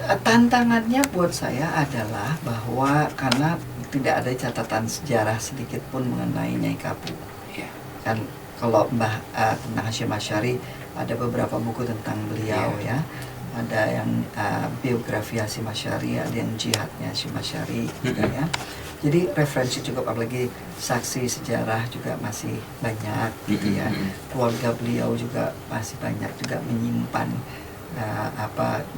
Tantangannya buat saya adalah bahwa karena tidak ada catatan sejarah sedikit pun mengenai Nyai Kapu. Ya. Kan kalau tentang Hasyim Asy'ari ada beberapa buku tentang beliau ya. Ada yang biografi Hasyim Asy'ari, ada yang jihadnya Hasyim Asy'ari gitu ya. Jadi referensi cukup, apalagi saksi sejarah juga masih banyak gitu ya. Keluarga beliau juga masih banyak juga menyimpan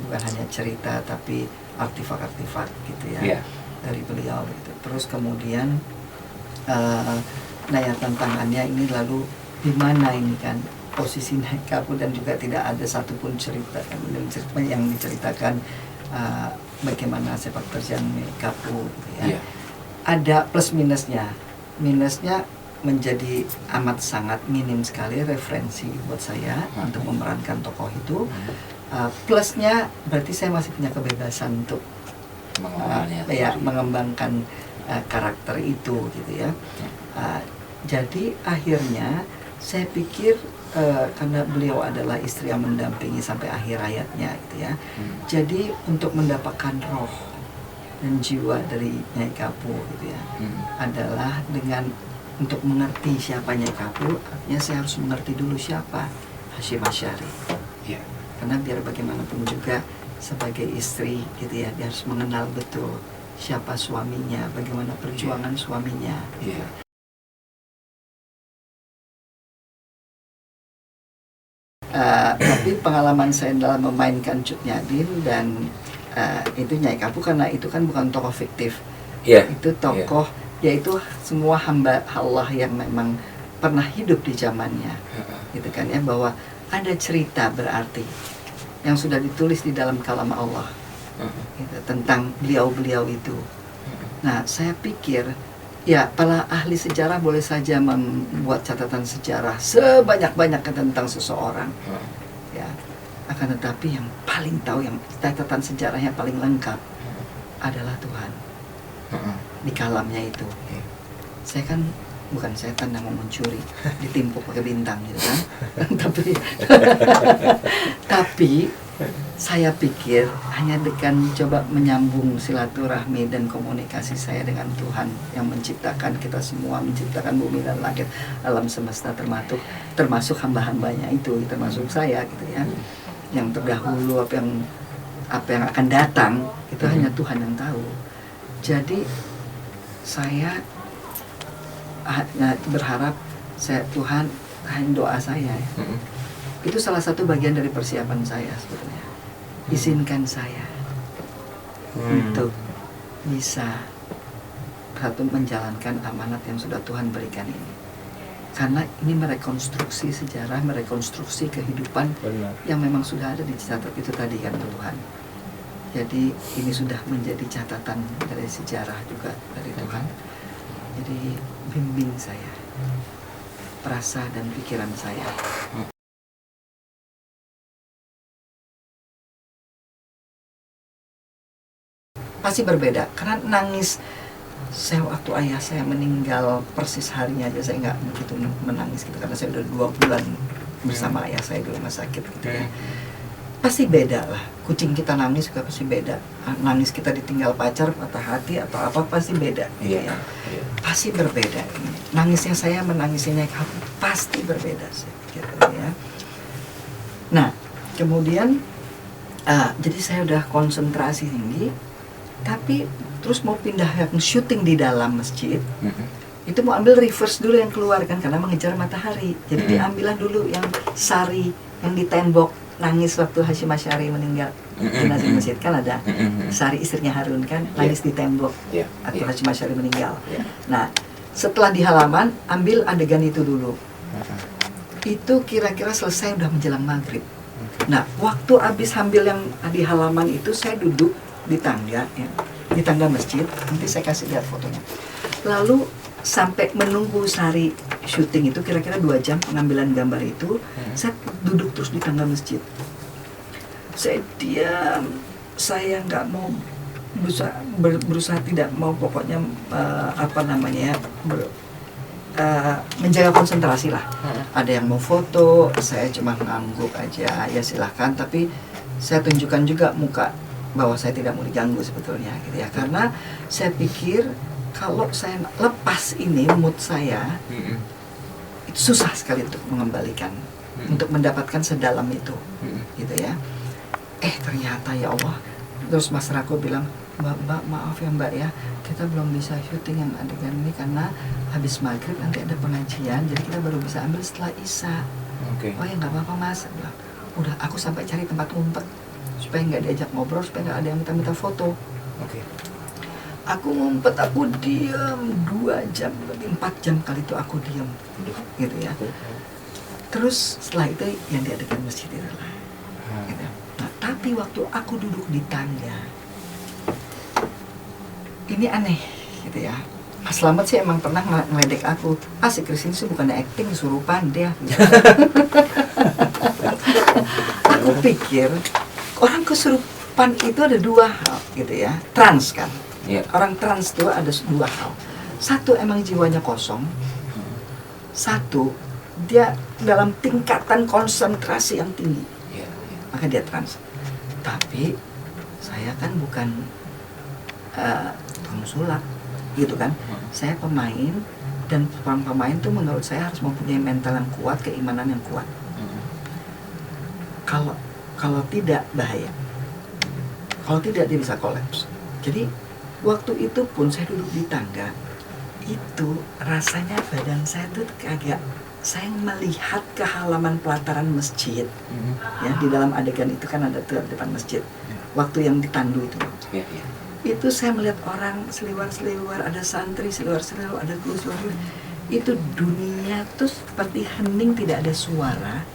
bukan hanya cerita tapi artefak-artefak gitu ya dari beliau gitu. Terus kemudian tantangannya ini lalu di mana ini kan posisi Nyai Kapu, dan juga tidak ada satupun cerita yang diceritakan bagaimana sepak terjang Nyai Kapu gitu ya. Ada plus minusnya. Minusnya menjadi amat sangat minim sekali referensi buat saya untuk memerankan tokoh itu. Plusnya berarti saya masih punya kebebasan untuk mengembangkan karakter itu gitu ya. Jadi akhirnya saya pikir karena beliau adalah istri yang mendampingi sampai akhir hayatnya gitu ya. Jadi untuk mendapatkan roh dan jiwa dari Nyai Kapu gitu ya, adalah dengan untuk mengerti siapa Nyai Kapu, artinya saya harus mengerti dulu siapa Hasyim Asy'ari. Karena biar bagaimanapun juga sebagai istri gitu ya, dia harus mengenal betul siapa suaminya, bagaimana perjuangan suaminya gitu. Tapi pengalaman saya dalam memainkan Cut Nyadin dan itu Nyai Kapu, karena itu kan bukan tokoh fiktif, itu tokoh yaitu semua hamba Allah yang memang pernah hidup di zamannya gitu kan ya, bahwa ada cerita berarti yang sudah ditulis di dalam kalam Allah gitu, tentang beliau-beliau itu. Nah saya pikir ya para ahli sejarah boleh saja membuat catatan sejarah sebanyak-banyaknya tentang seseorang ya, akan tetapi yang paling tahu, yang catatan sejarahnya paling lengkap adalah Tuhan di kalamnya itu. Saya kan bukan setan yang mau mencuri, ditimpuk pakai bintang gitu kan. tapi saya pikir hanya dengan coba menyambung silaturahmi dan komunikasi saya dengan Tuhan yang menciptakan kita semua, menciptakan bumi dan langit, alam semesta, termasuk hamba-hambanya itu, termasuk saya gitu ya. Yang terdahulu apa yang akan datang itu hanya Tuhan yang tahu. Jadi saya berharap Tuhan tahan doa saya ya. Itu salah satu bagian dari persiapan saya sebetulnya. Izinkan saya untuk bisa menjalankan amanat yang sudah Tuhan berikan ini. Karena ini merekonstruksi sejarah, merekonstruksi kehidupan yang memang sudah ada dicatat itu tadi kan Tuhan. Jadi ini sudah menjadi catatan dari sejarah juga dari Tuhan. Jadi bimbing saya, perasa dan pikiran saya. Pasti berbeda, karena nangis saya waktu ayah saya meninggal persis harinya aja saya nggak begitu menangis gitu, karena saya udah 2 bulan bersama ayah saya di rumah sakit gitu ya. Pasti beda lah, kucing kita nangis juga pasti beda, nangis kita ditinggal pacar, patah hati atau apa pasti beda gitu ya. Pasti berbeda. Nangisnya saya menangisnya Kapu pasti berbeda sih gitu ya. Nah kemudian jadi saya udah konsentrasi tinggi, tapi terus mau pindah yang syuting di dalam masjid, itu mau ambil reverse dulu yang keluar kan, karena mengejar matahari. Jadi diambillah dulu yang sari yang di tembok, nangis waktu Hasyim Asy'ari meninggal jenazah masjid kan ada Sari istrinya Harun kan nangis di tembok waktu Hasyim Asy'ari meninggal. Nah setelah di halaman ambil adegan itu dulu. Itu kira-kira selesai udah menjelang maghrib. Nah waktu habis ambil yang di halaman itu saya duduk di tangga ya, di tangga masjid, nanti saya kasih lihat fotonya. Lalu sampai menunggu Sari syuting itu kira-kira 2 jam pengambilan gambar itu, saya duduk terus di tangga masjid. Saya diam, saya nggak mau berusaha tidak mau, pokoknya menjaga konsentrasi lah. Ada yang mau foto, saya cuma ngangguk aja, ya silahkan, tapi saya tunjukkan juga muka bahwa saya tidak mau diganggu sebetulnya gitu ya, karena saya pikir kalau saya lepas ini mood saya itu susah sekali untuk mengembalikan, untuk mendapatkan sedalam itu gitu ya. Ternyata ya Allah, terus Mas Rako bilang, Mbak maaf ya Mbak ya, kita belum bisa syuting yang adegan ini karena habis maghrib nanti ada pengajian, jadi kita baru bisa ambil setelah Isya. Oh ya nggak apa-apa Mas, bilang. Udah aku sampai cari tempat ngumpet supaya nggak diajak ngobrol, supaya nggak ada yang minta foto. Aku ngumpet, aku diam 2 jam, lebih 4 jam kali itu aku diam gitu ya. Terus setelah itu yang diadakan masjid itu lah gitu. Nah tapi waktu aku duduk di tangga, ini aneh gitu ya. Mas Slamet sih emang pernah ngeledek aku, si Christine sih bukannya acting, kesurupan dia. Aku pikir orang kesurupan itu ada 2 hal gitu ya, trans kan. Orang trans itu ada 2 hal. Satu emang jiwanya kosong, satu dia dalam tingkatan konsentrasi yang tinggi, maka dia trans. Tapi saya kan bukan sulap gitu kan, saya pemain, dan pemain tuh menurut saya harus mempunyai mental yang kuat, keimanan yang kuat. Kalau tidak bahaya, kalau tidak dia bisa kolaps. Jadi waktu itu pun saya duduk di tangga, itu rasanya badan saya tuh agak, saya melihat ke halaman pelataran masjid, ya di dalam adegan itu kan ada tuh depan masjid, waktu yang ditandu itu. Itu saya melihat orang seliwar-seliwar, ada santri seliwar-seliwar, ada guru seliwar. Itu dunia tuh seperti hening, tidak ada suara.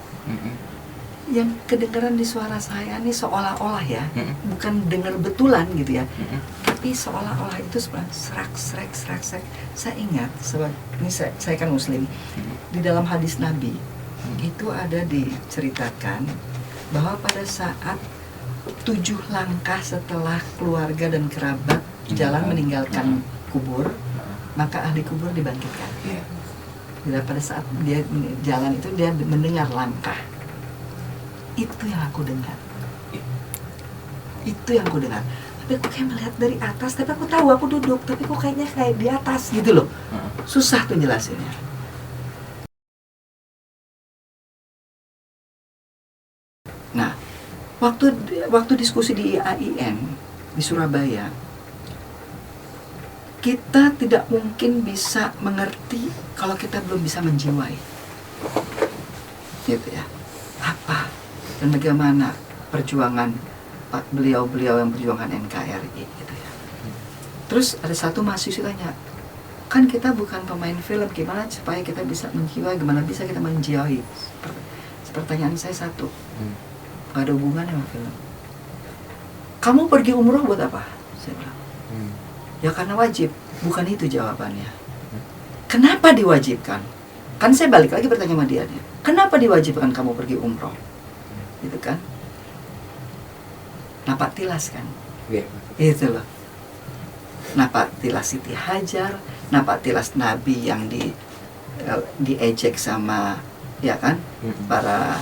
Yang kedengaran di suara saya nih seolah-olah ya, bukan dengar betulan gitu ya, tapi seolah-olah itu sebenarnya serak. Saya ingat, ini saya kan muslim, di dalam hadis Nabi itu ada diceritakan bahwa pada saat 7 langkah setelah keluarga dan kerabat jalan meninggalkan kubur, maka ahli kubur dibangkitkan. Bila pada saat dia jalan itu dia mendengar langkah. Itu yang aku dengar. Itu yang aku dengar. Tapi aku kayak melihat dari atas, tapi aku tahu aku duduk, tapi kok kayaknya kayak di atas gitu loh. Susah tuh jelasinnya. Nah, waktu diskusi di IAIN di Surabaya, kita tidak mungkin bisa mengerti kalau kita belum bisa menjiwai, gitu ya. Apa dan bagaimana perjuangan beliau-beliau yang perjuangan NKRI, gitu ya. Terus ada satu mahasiswa tanya, kan kita bukan pemain film, gimana supaya kita bisa menjiwai, gimana bisa kita menjiwai? Pertanyaan saya satu, gak ada hubungannya sama film. Kamu pergi umroh buat apa? Saya bilang, ya karena wajib. Bukan itu jawabannya. Kenapa diwajibkan? Kan saya balik lagi bertanya sama dia, kenapa diwajibkan kamu pergi umroh? Gitu kan? Napak tilas kan? Itu loh. Napak tilas Siti Hajar, napak tilas Nabi yang diejek sama, ya kan, para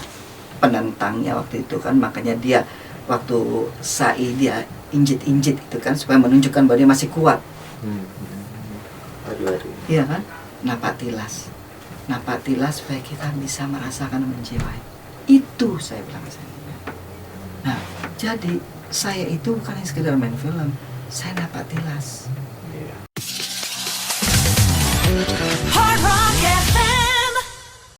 penentangnya waktu itu kan, makanya dia waktu sa'i dia injit-injit itu kan supaya menunjukkan bahwa dia masih kuat. Iya kan? Napak tilas supaya kita bisa merasakan dan menjiwai. Itu saya bilang ke saya. Nah, jadi saya itu bukan yang sekedar main film, saya napak tilas.